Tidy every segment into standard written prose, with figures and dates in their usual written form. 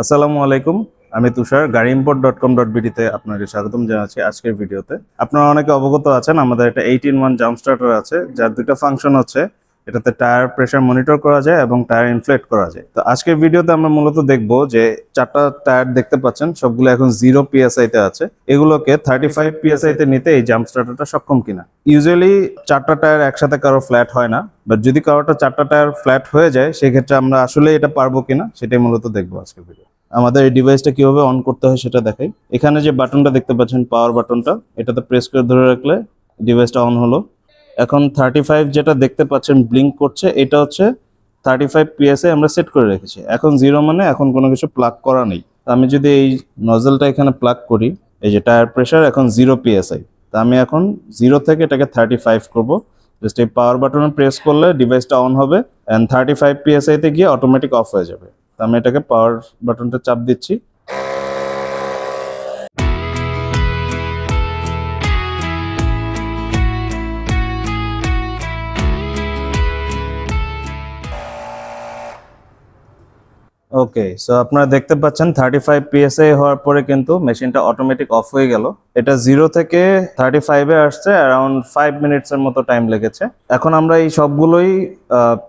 আসসালামু আলাইকুম। আমি তুষার গাড়িইম্পোর্ট.com.bd তে আপনাকে স্বাগতম জানাচ্ছি আজকের ভিডিওতে। আপনারা অনেকে অবগত আছেন আমাদের একটা 8-in-1 জাম্প স্টার্টার আছে, যার দুইটা ফাংশন হচ্ছে এটাতে টায়ার প্রেসার মনিটর করা যায় এবং টায়ার ইনফ্লেট করা যায়। তো আজকের ভিডিওতে আমরা মূলত দেখব যে চারটা টায়ার দেখতে পাচ্ছেন সবগুলো এখন 0 PSI তে আছে। এগুলোকে 35 PSI তে নিতে এই জাম্প স্টার্টারটা সক্ষম কিনা। ইউজুয়ালি চারটা টায়ার একসাথে কারো ফ্ল্যাট হয় না, বাট যদি কারোটা চারটা টায়ার ফ্ল্যাট হয়ে যায় সেক্ষেত্রে আমরা আসলে এটা পারবো কিনা সেটাই মূলত দেখবো আজকের ভিডিও। আমাদের এই ডিভাইসটা কিভাবে অন করতে হয় সেটা দেখাই। এখানে যে বাটনটা দেখতে পাচ্ছেন পাওয়ার বাটনটা, এটাতে প্রেস করে ধরে রাখলে ডিভাইসটা অন হলো। এখন 35 যেটা দেখতে পাচ্ছেন ব্লিঙ্ক করছে, এটা হচ্ছে 35 PSI আমরা সেট করে রেখেছি। এখন 0 মানে এখন কোনো কিছু প্লাগ করা নেই। আমি যদি এই নজলটা এখানে প্লাগ করি, এই যে টায়ার প্রেসার এখন 0 PSI, তা আমি এখন 0 থেকে এটাকে 35 করব। জাস্ট এই পাওয়ার বাটনে প্রেস করলে ডিভাইসটা অন হবে অ্যান্ড 35 PSI তে গিয়ে অটোমেটিক অফ হয়ে যাবে। আমি এটাকে পাওয়ার বাটনটা চাপ দিচ্ছি। ওকে, সো আপনারা দেখতে পাচ্ছেন 35 PSI হওয়ার পরে কিন্তু মেশিনটা অটোমেটিক অফ হয়ে গেল। এটা 0 থেকে 35 এ আসছে অ্যারাউন্ড 5 মিনিটস এর মতো টাইম লেগেছে। এখন আমরা এই সবগুলোই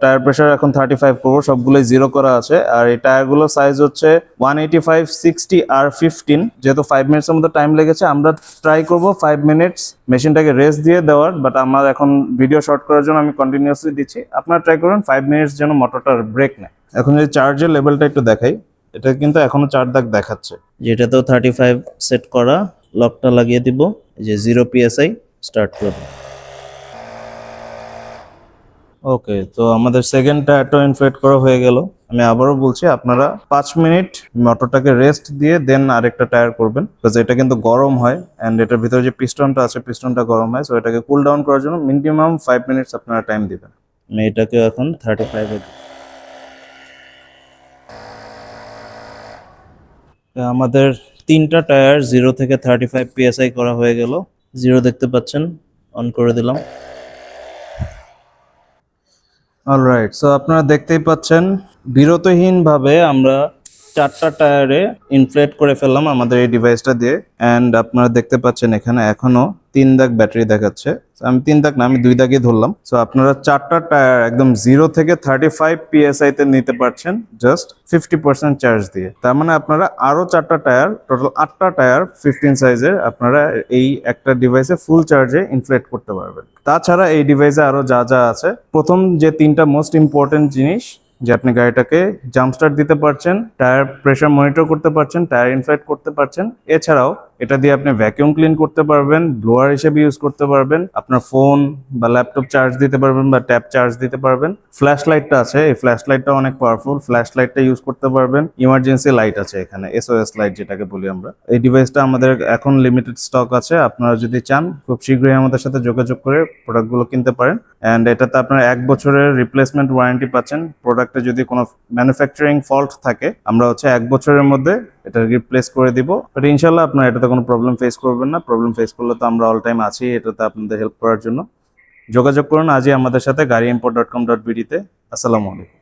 টায়ার প্রেসার এখন 35 করব, সবগুলোই 0 করা আছে। আর এই টায়ারগুলোর সাইজ হচ্ছে 185 60 R15। যেহেতু 5 মিনিটস এর মতো টাইম লেগেছে, আমরা ট্রাই করব 5 মিনিটস মেশিনটাকে রেস্ট দিয়ে দেওয়ার, বাট আমার এখন ভিডিও শর্ট করার জন্য আমি কন্টিনিউয়াসলি দিচ্ছি। আপনারা ট্রাই করুন 5 মিনিটস যেন মোটরটার ব্রেক নেয়। এখন যদি চার্জের লেভেলটা একটু দেখাই, এটা কিন্তু এখনো 4 দাগ দেখাচ্ছে। যেটাতেও 35 সেট করা, লকটা লাগিয়ে দিব, এই যে 0 PSI স্টার্ট করব। ওকে, তো আমাদের সেকেন্ড টায়ারটা ইনফ্লেট করা হয়ে গেল। আমি আবারও বলছি, আপনারা 5 মিনিট মোটরটাকে রেস্ট দিয়ে দেন আরেকটা টায়ার করবেন, বিকজ এটা কিন্তু গরম হয় এন্ড এটার ভিতরে যে পিস্টনটা আছে পিস্টনটা গরম হয়। সো এটাকে কুল ডাউন করার জন্য মিনিমাম 5 মিনিটস আপনারা টাইম দিবেন। আমি এটাকে এখন 35 এ। আমাদের তিনটা টায়ার 0 থেকে 35 PSI করা হয়ে গেল। 0 দেখতে পাচ্ছেন, অন করে দিলাম। অলরাইট, সো আপনারা দেখতেই পাচ্ছেন বিরতহীনভাবে আমরা চারটা টায়ারে ইনফ্লেট করে ফেললাম আমাদের এই ডিভাইসটা দিয়ে। অ্যান্ড আপনারা দেখতে পাচ্ছেন এখানে এখনো 3 দাগ ব্যাটারি দেখাচ্ছে। আমি 3 দাগ না, আমি 2 দাগই ধরলাম। সো আপনারা চারটা টায়ার একদম 0 থেকে 35 PSI তে নিতে পারছেন জাস্ট 50% চার্জ দিয়ে। তার মানে আপনারা আরো চারটা টায়ার, টোটাল 8টা টায়ার 15 সাইজের আপনারা এই একটা ডিভাইসে ফুল চার্জে ইনফ্লেট করতে পারবেন। তাছাড়া এই ডিভাইসে আরো যা যা আছে, প্রথম যে তিনটা মোস্ট ইম্পর্টেন্ট জিনিস, যে আপনি গাড়িটাকে জাম্প স্টার্ট দিতে পারছেন, টায়ার প্রেসার মনিটর করতে পারছেন, টায়ার ইনফ্লেট করতে পারছেন। এছাড়াও এটা দিয়ে আপনি ভ্যাকুয়াম ক্লিন করতে পারবেন, ব্লোয়ার হিসেবে ইউজ করতে পারবেন, আপনার ফোন বা ল্যাপটপ চার্জ দিতে পারবেন বা ট্যাব চার্জ দিতে পারবেন। ফ্ল্যাশ লাইটটা আছে, এই ফ্ল্যাশ লাইটটা অনেক পাওয়ারফুল, ফ্ল্যাশ লাইটটা ইউজ করতে পারবেন। ইমার্জেন্সি লাইট আছে এখানে, SOS লাইট যেটাকে বলি আমরা। এই ডিভাইসটা আমাদের এখন লিমিটেড স্টক আছে, আপনারা যদি চান খুব শীঘ্রই আমাদের সাথে যোগাযোগ করে প্রোডাক্টগুলো কিনতে পারেন। অ্যান্ড এটাতে আপনারা 1 বছরের রিপ্লেসমেন্ট ওয়ারেন্টি পাচ্ছেন। প্রোডাক্টে যদি কোনো ম্যানুফ্যাকচারিং ফল্ট থাকে, আমরা হচ্ছে 1 বছরের মধ্যে এটা রিপ্লেস করে দিব। বাট ইনশাল্লাহ আপনারা এটাতে কোনো প্রবলেম ফেস করবেন না। প্রবলেম ফেস করলে তো আমরা অল টাইম আছি এটাতে আপনাদের হেল্প করার জন্য। যোগাযোগ করুন আজই আমাদের সাথে গাড়িইম্পোর্ট.com.bd তে। আসসালামু আলাইকুম।